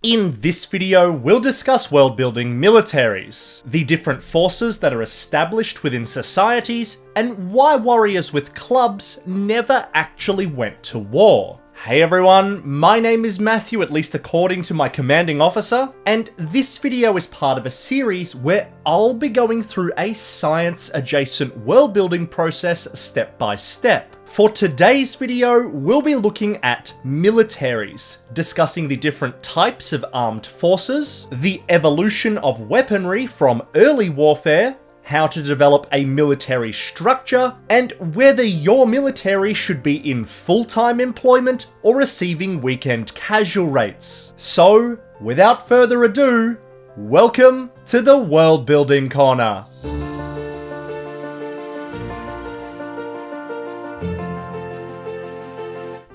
In this video, we'll discuss world-building militaries, the different forces that are established within societies, and why warriors with clubs never actually went to war. Hey everyone, my name is Matthew, at least according to my commanding officer, and this video is part of a series where I'll be going through a science-adjacent world-building process step by step. For today's video, we'll be looking at militaries, discussing the different types of armed forces, the evolution of weaponry from early warfare, how to develop a military structure, and whether your military should be in full-time employment or receiving weekend casual rates. So, without further ado, welcome to the World Building Corner.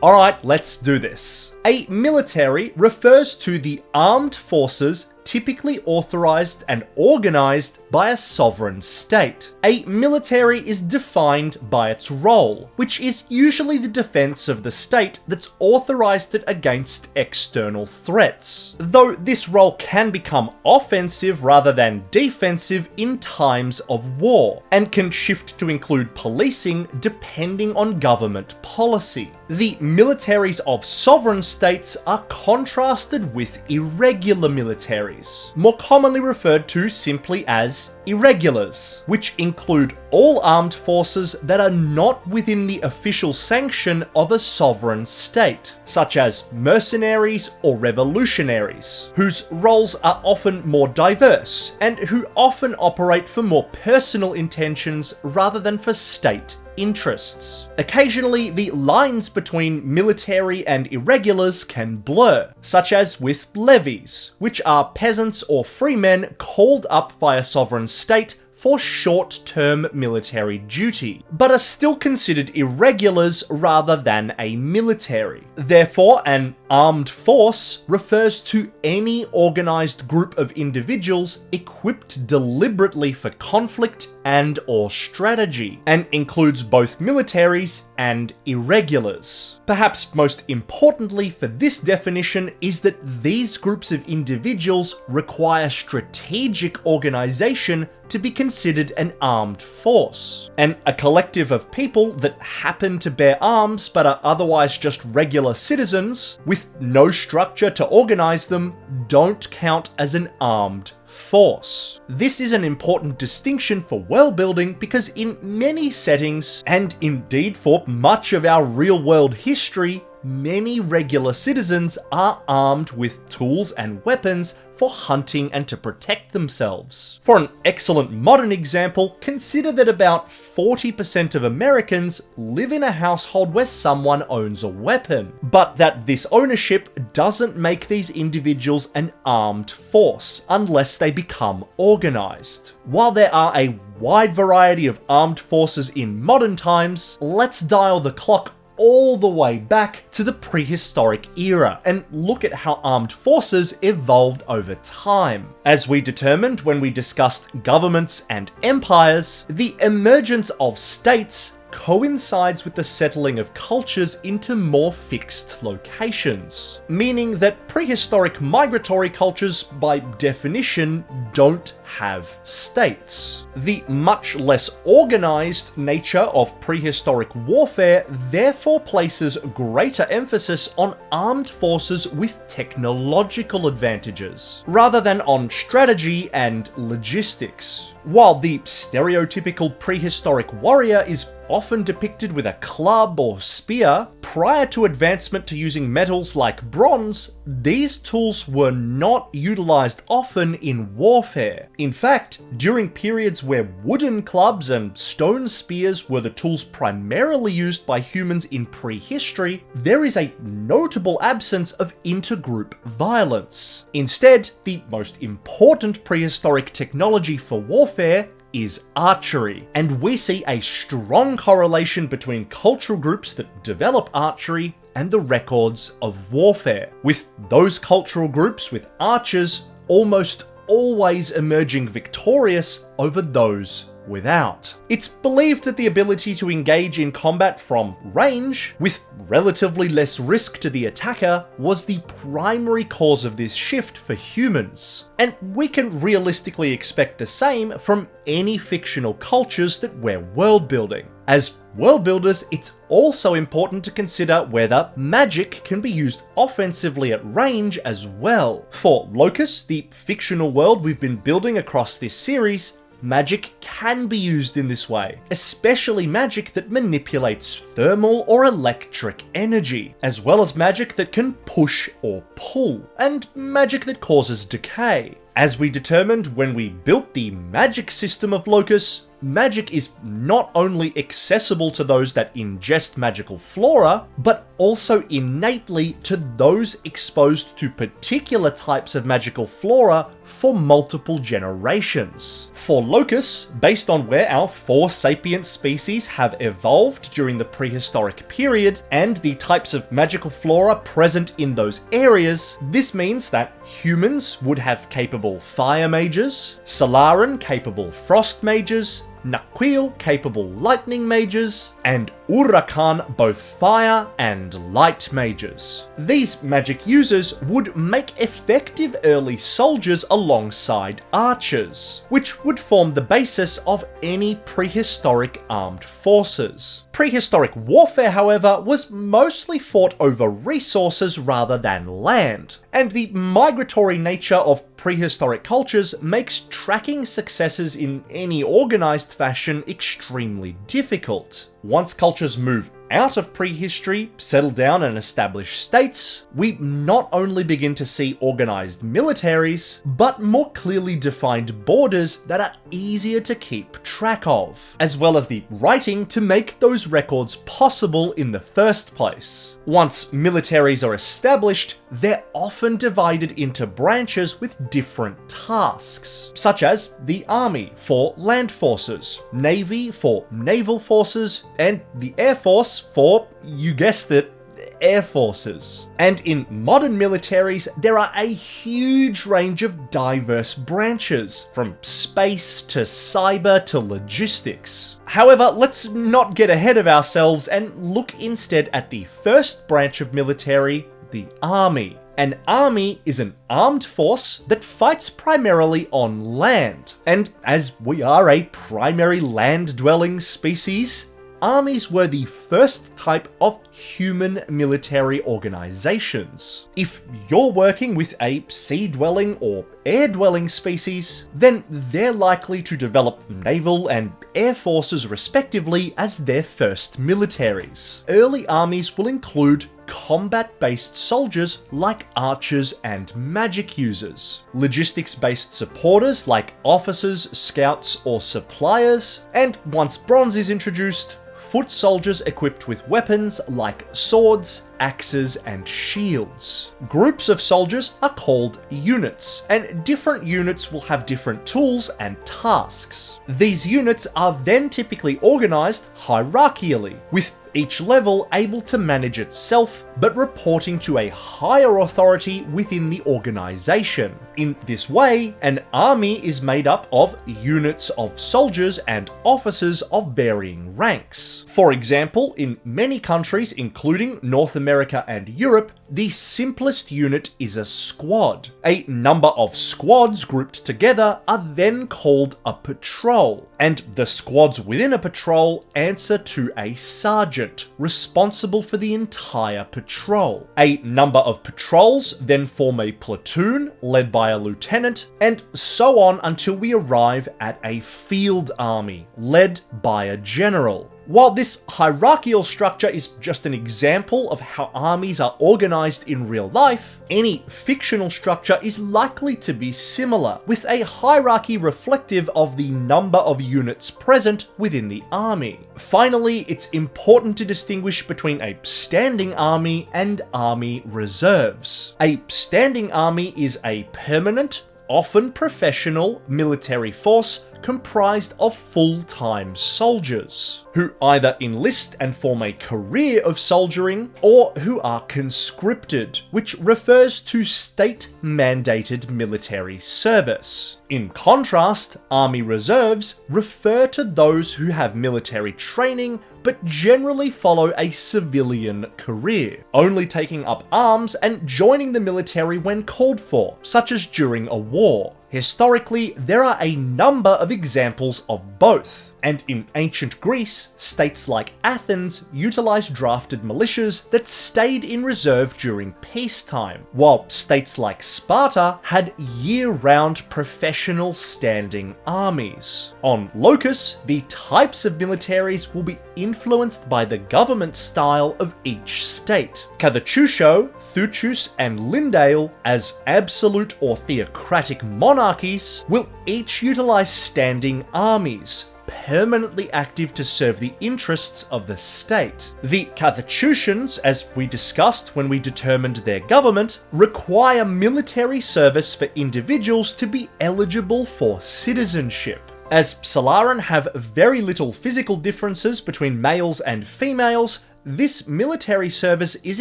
Alright, let's do this. A military refers to the armed forces typically authorized and organized by a sovereign state. A military is defined by its role, which is usually the defense of the state that's authorized it against external threats, though this role can become offensive rather than defensive in times of war, and can shift to include policing depending on government policy. The militaries of sovereign states are contrasted with irregular militaries, more commonly referred to simply as irregulars, which include all armed forces that are not within the official sanction of a sovereign state, such as mercenaries or revolutionaries, whose roles are often more diverse and who often operate for more personal intentions rather than for state interests. Occasionally, the lines between military and irregulars can blur, such as with levies, which are peasants or freemen called up by a sovereign state for short-term military duty, but are still considered irregulars rather than a military. Therefore, an armed force refers to any organized group of individuals equipped deliberately for conflict and/or strategy, and includes both militaries and irregulars. Perhaps most importantly for this definition is that these groups of individuals require strategic organization to be considered an armed force, and a collective of people that happen to bear arms but are otherwise just regular citizens with no structure to organize them don't count as an armed force. This is an important distinction for world building because in many settings, and indeed for much of our real-world history, many regular citizens are armed with tools and weapons for hunting and to protect themselves. For an excellent modern example, consider that about 40% of Americans live in a household where someone owns a weapon, but that this ownership doesn't make these individuals an armed force unless they become organized. While there are a wide variety of armed forces in modern times, let's dial the clock all the way back to the prehistoric era and look at how armed forces evolved over time. As we determined when we discussed governments and empires, the emergence of states coincides with the settling of cultures into more fixed locations, meaning that prehistoric migratory cultures, by definition, don't have states. The much less organized nature of prehistoric warfare therefore places greater emphasis on armed forces with technological advantages, rather than on strategy and logistics. While the stereotypical prehistoric warrior is often depicted with a club or spear, prior to advancement to using metals like bronze, these tools were not utilized often in warfare. In fact, during periods where wooden clubs and stone spears were the tools primarily used by humans in prehistory, there is a notable absence of intergroup violence. Instead, the most important prehistoric technology for warfare is archery, and we see a strong correlation between cultural groups that develop archery and the records of warfare, with those cultural groups with archers almost always emerging victorious over those without. It's believed that the ability to engage in combat from range, with relatively less risk to the attacker, was the primary cause of this shift for humans. And we can realistically expect the same from any fictional cultures that we're world building. As world builders, it's also important to consider whether magic can be used offensively at range as well. For Locus, the fictional world we've been building across this series, magic can be used in this way, especially magic that manipulates thermal or electric energy, as well as magic that can push or pull, and magic that causes decay. As we determined when we built the magic system of Locus, magic is not only accessible to those that ingest magical flora, but also innately to those exposed to particular types of magical flora for multiple generations. For Locus, based on where our 4 sapient species have evolved during the prehistoric period, and the types of magical flora present in those areas, this means that humans would have capable fire mages, Solaran capable frost mages, Naquil capable lightning mages, and Urakan both fire and light mages. These magic users would make effective early soldiers alongside archers, which would form the basis of any prehistoric armed forces. Prehistoric warfare, however, was mostly fought over resources rather than land, and the migratory nature of prehistoric cultures makes tracking successes in any organized fashion extremely difficult. Once cultures move out of prehistory, settle down and establish states, we not only begin to see organized militaries, but more clearly defined borders that are easier to keep track of, as well as the writing to make those records possible in the first place. Once militaries are established, they're often divided into branches with different tasks, such as the Army for land forces, Navy for naval forces, and the Air Force for, you guessed it, air forces. And in modern militaries, there are a huge range of diverse branches, from space to cyber to logistics. However, let's not get ahead of ourselves and look instead at the first branch of military, the Army. An army is an armed force that fights primarily on land. And as we are a primary land-dwelling species, armies were the first type of human military organizations. If you're working with a sea-dwelling or air-dwelling species, then they're likely to develop naval and air forces respectively as their first militaries. Early armies will include combat-based soldiers like archers and magic users, logistics-based supporters like officers, scouts, or suppliers, and once bronze is introduced, foot soldiers equipped with weapons like swords, axes, and shields. Groups of soldiers are called units, and different units will have different tools and tasks. These units are then typically organized hierarchially, with each level able to manage itself, but reporting to a higher authority within the organization. In this way, an army is made up of units of soldiers and officers of varying ranks. For example, in many countries, including North America and Europe, the simplest unit is a squad. A number of squads grouped together are then called a patrol, and the squads within a patrol answer to a sergeant, responsible for the entire patrol. A number of patrols then form a platoon, led by a lieutenant, and so on until we arrive at a field army, led by a general. While this hierarchical structure is just an example of how armies are organized in real life, any fictional structure is likely to be similar, with a hierarchy reflective of the number of units present within the army. Finally, it's important to distinguish between a standing army and army reserves. A standing army is a permanent, often professional military force comprised of full-time soldiers, who either enlist and form a career of soldiering, or who are conscripted, which refers to state-mandated military service. In contrast, Army Reserves refer to those who have military training but generally follow a civilian career, only taking up arms and joining the military when called for, such as during a war. Historically, there are a number of examples of both, and in ancient Greece, states like Athens utilized drafted militias that stayed in reserve during peacetime, while states like Sparta had year-round professional standing armies. On Locus, the types of militaries will be influenced by the government style of each state. Cathachusho, Thuchus, and Lindale, as absolute or theocratic monarchies, will each utilize standing armies, permanently active to serve the interests of the state. The Cathachutians, as we discussed when we determined their government, require military service for individuals to be eligible for citizenship. As Salaran have very little physical differences between males and females, this military service is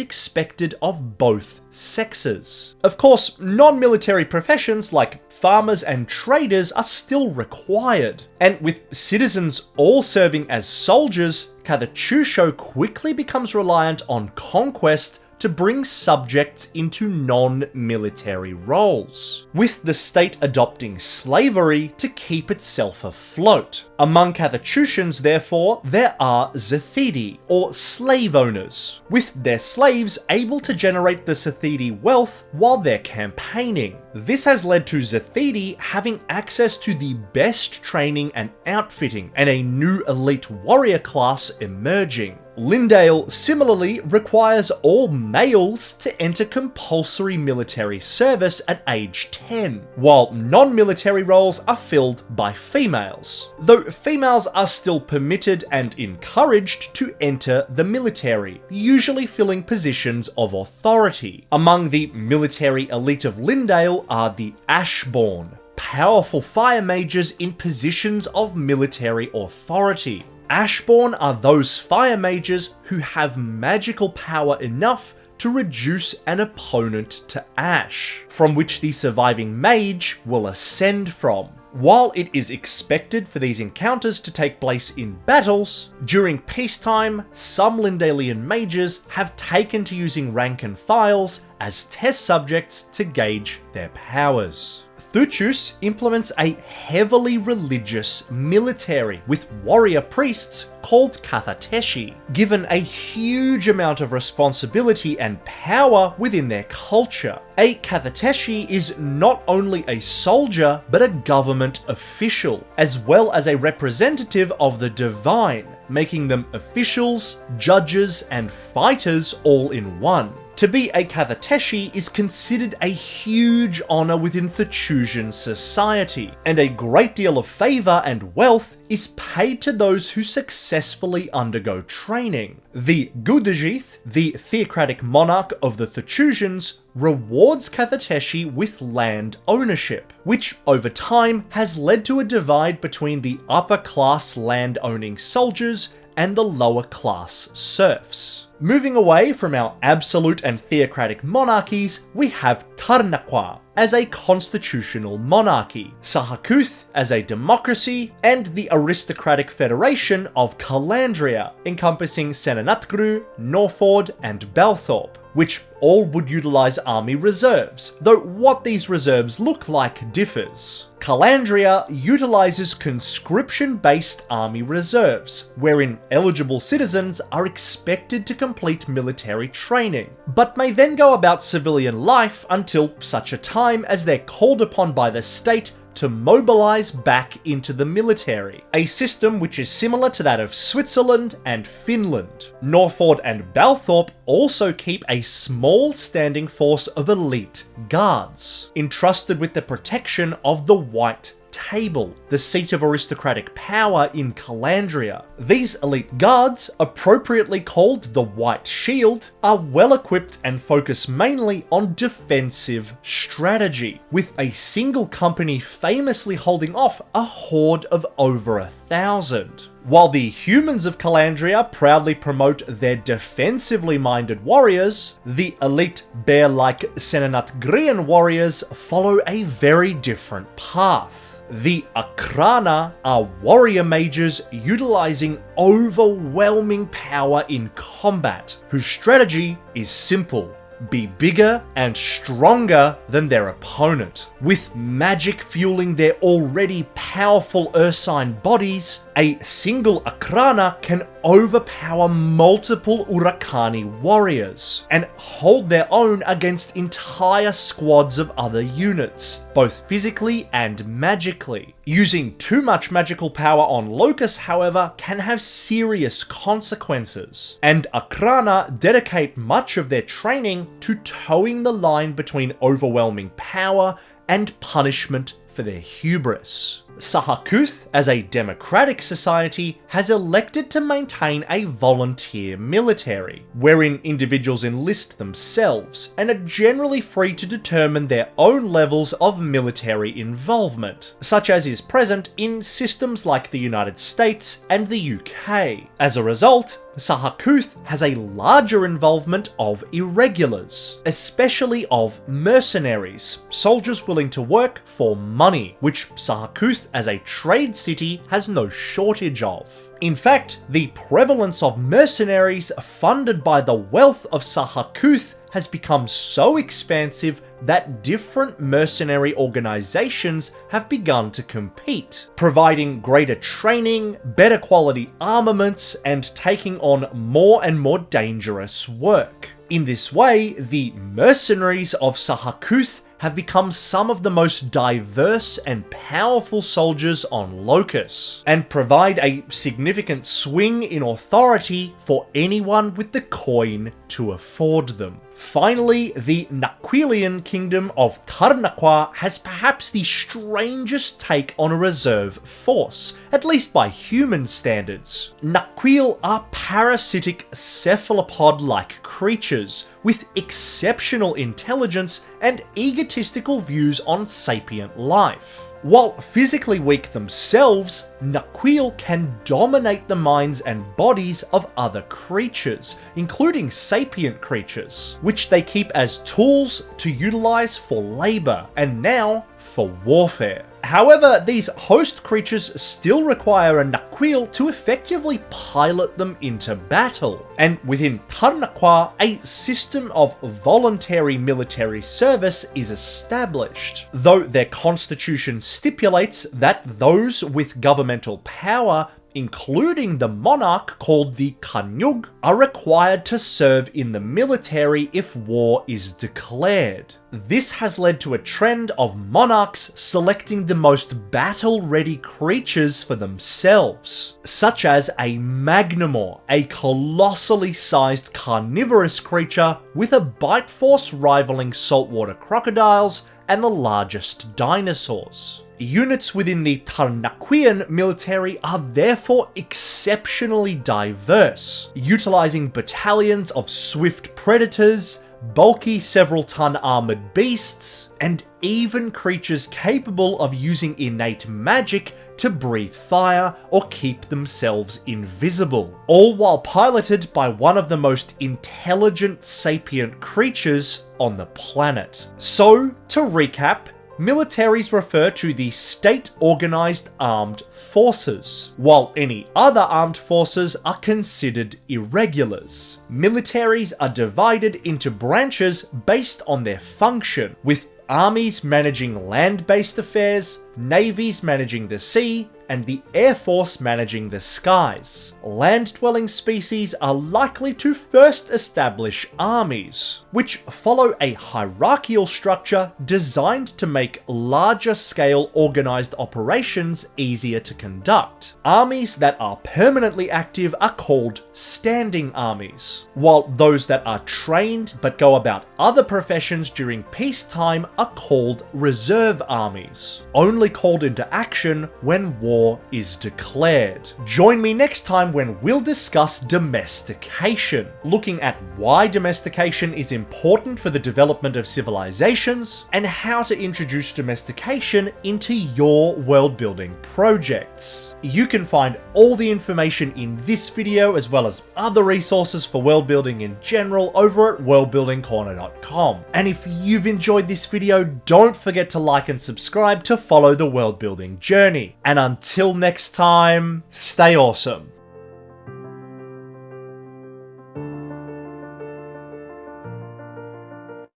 expected of both sexes. Of course, non-military professions like farmers and traders are still required, and with citizens all serving as soldiers, Cathachusho quickly becomes reliant on conquest to bring subjects into non-military roles, with the state adopting slavery to keep itself afloat. Among Cathachutians, therefore, there are Zethidi, or slave owners, with their slaves able to generate the Zethidi wealth while they're campaigning. This has led to Zethidi having access to the best training and outfitting, and a new elite warrior class emerging. Lindale similarly requires all males to enter compulsory military service at age 10, while non-military roles are filled by females, though females are still permitted and encouraged to enter the military, usually filling positions of authority. Among the military elite of Lindale are the Ashborn, powerful fire mages in positions of military authority. Ashborn are those fire mages who have magical power enough to reduce an opponent to ash, from which the surviving mage will ascend from. While it is expected for these encounters to take place in battles, during peacetime, some Lindalian mages have taken to using rank and files as test subjects to gauge their powers. Thuchus implements a heavily religious military with warrior priests called Kathateshi, given a huge amount of responsibility and power within their culture. A Kathateshi is not only a soldier, but a government official, as well as a representative of the divine, making them officials, judges, and fighters all in one. To be a Kathateshi is considered a huge honor within Thuchusian society, and a great deal of favor and wealth is paid to those who successfully undergo training. The Gudajith, the theocratic monarch of the Thuchusians, rewards Kathateshi with land ownership, which over time has led to a divide between the upper class land-owning soldiers and the lower class serfs. Moving away from our absolute and theocratic monarchies, we have Tarnaqua as a constitutional monarchy, Sahakuth as a democracy, and the aristocratic federation of Calandria, encompassing Senanatgru, Norford, and Balthorpe, which all would utilize army reserves, though what these reserves look like differs. Calandria utilizes conscription-based army reserves, wherein eligible citizens are expected to complete military training, but may then go about civilian life until such a time as they're called upon by the state to mobilize back into the military, a system which is similar to that of Switzerland and Finland. Norford and Balthorpe also keep a small standing force of elite guards, entrusted with the protection of the White table, the seat of aristocratic power in Calandria. These elite guards, appropriately called the White Shield, are well equipped and focus mainly on defensive strategy, with a single company famously holding off a horde of over 1,000. While the humans of Calandria proudly promote their defensively minded warriors, the elite bear-like Senanat-Grian warriors follow a very different path. The Akrana are warrior mages utilizing overwhelming power in combat, whose strategy is simple: be bigger and stronger than their opponent. With magic fueling their already powerful Ursine bodies, a single Akrana can overpower multiple Urakani warriors and hold their own against entire squads of other units, both physically and magically. Using too much magical power on Locus, however, can have serious consequences, and Akrana dedicate much of their training to towing the line between overwhelming power and punishment for their hubris. Sahakuth, as a democratic society, has elected to maintain a volunteer military, wherein individuals enlist themselves and are generally free to determine their own levels of military involvement, such as is present in systems like the United States and the UK. As a result, Sahakuth has a larger involvement of irregulars, especially of mercenaries, soldiers willing to work for money, which Sahakuth as a trade city has no shortage of. In fact, the prevalence of mercenaries funded by the wealth of Sahakuth has become so expansive that different mercenary organizations have begun to compete, providing greater training, better quality armaments, and taking on more and more dangerous work. In this way, the mercenaries of Sahakuth have become some of the most diverse and powerful soldiers on Locus, and provide a significant swing in authority for anyone with the coin to afford them. Finally, the Naquilian kingdom of Tarnaqua has perhaps the strangest take on a reserve force, at least by human standards. Naquil are parasitic cephalopod-like creatures with exceptional intelligence and egotistical views on sapient life. While physically weak themselves, Naquil can dominate the minds and bodies of other creatures, including sapient creatures, which they keep as tools to utilize for labor, and now for warfare. However, these host creatures still require a Naquil to effectively pilot them into battle, and within Tarnaqua, a system of voluntary military service is established, though their constitution stipulates that those with governmental power, including the monarch called the Kanyug, are required to serve in the military if war is declared. This has led to a trend of monarchs selecting the most battle-ready creatures for themselves, such as a Magnamore, a colossally sized carnivorous creature with a bite force rivaling saltwater crocodiles and the largest dinosaurs. Units within the Tarnaquian military are therefore exceptionally diverse, utilizing battalions of swift predators, bulky several-ton armored beasts, and even creatures capable of using innate magic to breathe fire or keep themselves invisible, all while piloted by one of the most intelligent sapient creatures on the planet. So, to recap, militaries refer to the state-organized armed forces, while any other armed forces are considered irregulars. Militaries are divided into branches based on their function, with armies managing land-based affairs, navies managing the sea, and the Air Force managing the skies. Land-dwelling species are likely to first establish armies, which follow a hierarchical structure designed to make larger-scale organized operations easier to conduct. Armies that are permanently active are called standing armies, while those that are trained but go about other professions during peacetime are called reserve armies, only called into action when war is declared. Join me next time when we'll discuss domestication, looking at why domestication is important for the development of civilizations and how to introduce domestication into your world building projects. You can find all the information in this video as well as other resources for world building in general over at worldbuildingcorner.com. And if you've enjoyed this video, don't forget to like and subscribe to follow the world building journey. And until next time, stay awesome.